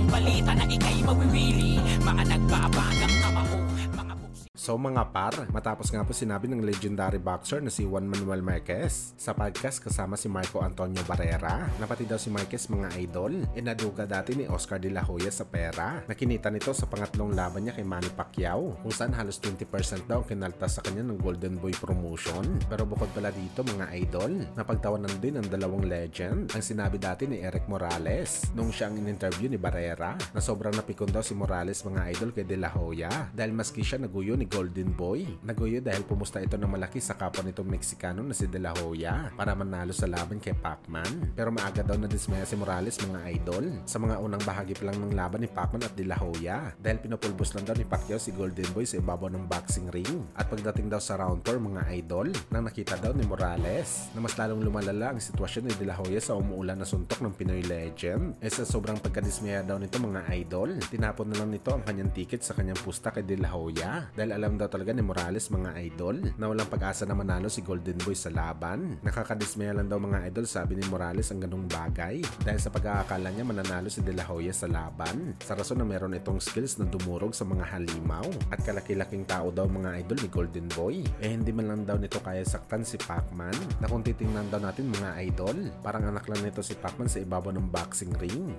balita na ikay mawiwili. Mga nagbabagang kamao, mga So mga par, matapos nga po sinabi ng legendary boxer na si Juan Manuel Marquez sa podcast kasama si Marco Antonio Barrera na pati daw si Marquez mga idol, inaduga dati ni Oscar De La Hoya sa pera. Nakinita nito sa pangatlong laban niya kay Manny Pacquiao kung saan halos 20% daw ang kinaltas sa kanya ng Golden Boy promotion. Pero bukod pala dito mga idol, napagtawanan din ng dalawang legend ang sinabi dati ni Eric Morales nung siya ang in-interview ni Barrera na sobrang napikon daw si Morales mga idol kay De La Hoya dahil maski siya naguyo ni Golden Boy. Naguyo dahil pumusta ito ng malaki sa kapwa nitong Meksikano na si De La Hoya para manalo sa laban kay Pacman. Pero maaga daw nadismaya si Morales mga idol sa mga unang bahagi pa lang ng laban ni Pacman at De La Hoya dahil pinupulbos lang daw ni Pacquiao si Golden Boy sa ibabaw ng boxing ring. At pagdating daw sa round 4 mga idol, nang nakita daw ni Morales na mas lalong lumalala ang sitwasyon ni De La Hoya sa umuulan na suntok ng Pinoy legend. Sa sobrang pagkadismaya daw nito mga idol, tinapon na lang nito ang kanyang ticket sa kanyang pusta kay De La Hoya dahil alam daw talaga ni Morales mga idol na walang pag-asa na manalo si Golden Boy sa laban. Nakakadismaya lang daw mga idol sabi ni Morales ang ganung bagay dahil sa pag-aakala niya mananalo si De La Hoya sa laban sa rason na meron itong skills na dumurog sa mga halimaw at kalaki-laking tao daw mga idol ni Golden Boy. Hindi man lang daw nito kaya saktan si Pacman na kung titingnan daw natin mga idol, parang anak lang nito si Pacman sa ibabaw ng boxing ring.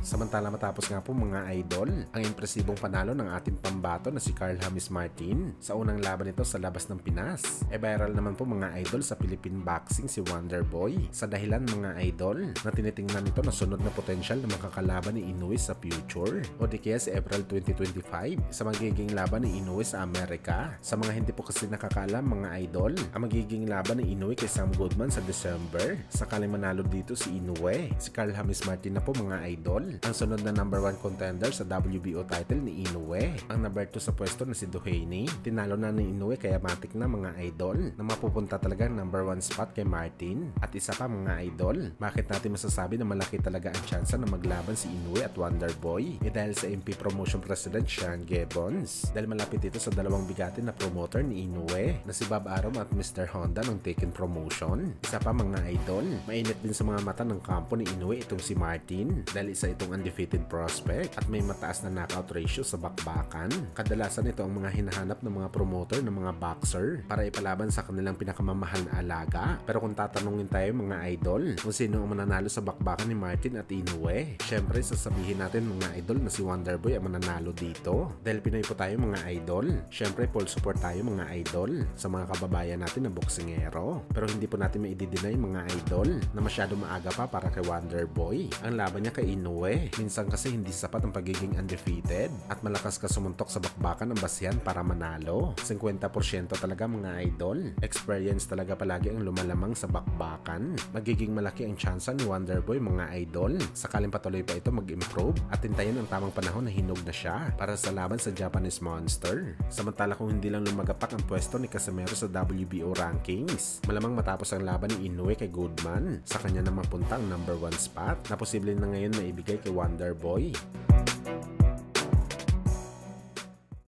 Samantala matapos nga po mga idol, ang impresibong panalo ng ating pambato na si Carl James Martin sa unang laban nito sa labas ng Pinas. Viral naman po mga idol sa Philippine boxing si Wonder Boy sa dahilan mga idol na tinitingnan nito na sunod na potensyal na makakalaban ni Inoue sa future o di kaya sa April 2025 sa magiging laban ni Inoue sa Amerika. Sa mga hindi po kasi nakakaalam mga idol, ang magiging laban ni Inoue kay Sam Goodman sa December. Sakaling manalo dito si Inoue, si Carl James Martin na po mga idol ang sunod na number 1 contender sa WBO title ni Inoue. Ang number 2 sa pwesto na si Duhaney, tinalo na ni Inoue kaya matik na mga idol na mapupunta talaga ang number 1 spot kay Martin. At isa pa mga idol, bakit natin masasabi na malaki talaga ang tsansa na maglaban si Inoue at Wonder Boy? Dahil sa MP Promotion President Sean Gibbons. Dahil malapit ito sa dalawang bigatin na promoter ni Inoue na si Bob Arum at Mr. Honda ng Taken Promotion. Isa pa mga idol, mainit din sa mga mata ng kampo ni Inoue itong si Martin dahil isa itong undefeated prospect at may mataas na knockout ratio sa bakbakan. Kadalasan ito ang mga hinahanap ng mga promoter ng mga boxer para ipalaban sa kanilang pinakamamahal na alaga. Pero kung tatanungin tayo mga idol kung sino ang mananalo sa bakbakan ni Martin at Inoue, syempre sasabihin natin mga idol na si Wonder Boy ang mananalo dito. Dahil Pinoy po tayo mga idol, syempre full support tayo mga idol sa mga kababayan natin na boksingero. Pero hindi po natin maidideny mga idol na masyado maaga pa para kay Wonder Boy. Ang laban niya kay Inoue, minsan kasi hindi sapat ang pagiging undefeated at malakas ka sumuntok sa bakbakan ng basihan para manalo. 50% talaga mga idol. Experience talaga palagi ang lumalamang sa bakbakan. Magiging malaki ang tsansa ni Wonder Boy mga idol. Sakaling patuloy pa ito mag-improve at hintayin ang tamang panahon na hinog na siya para sa laban sa Japanese Monster. Samantala kung hindi lang lumagapak ang pwesto ni Casimero sa WBO rankings, malamang matapos ang laban ni Inoue kay Goodman, sa kanya na mapunta ang number 1 spot na posible na ngayon maibigay kay Wonder Boy.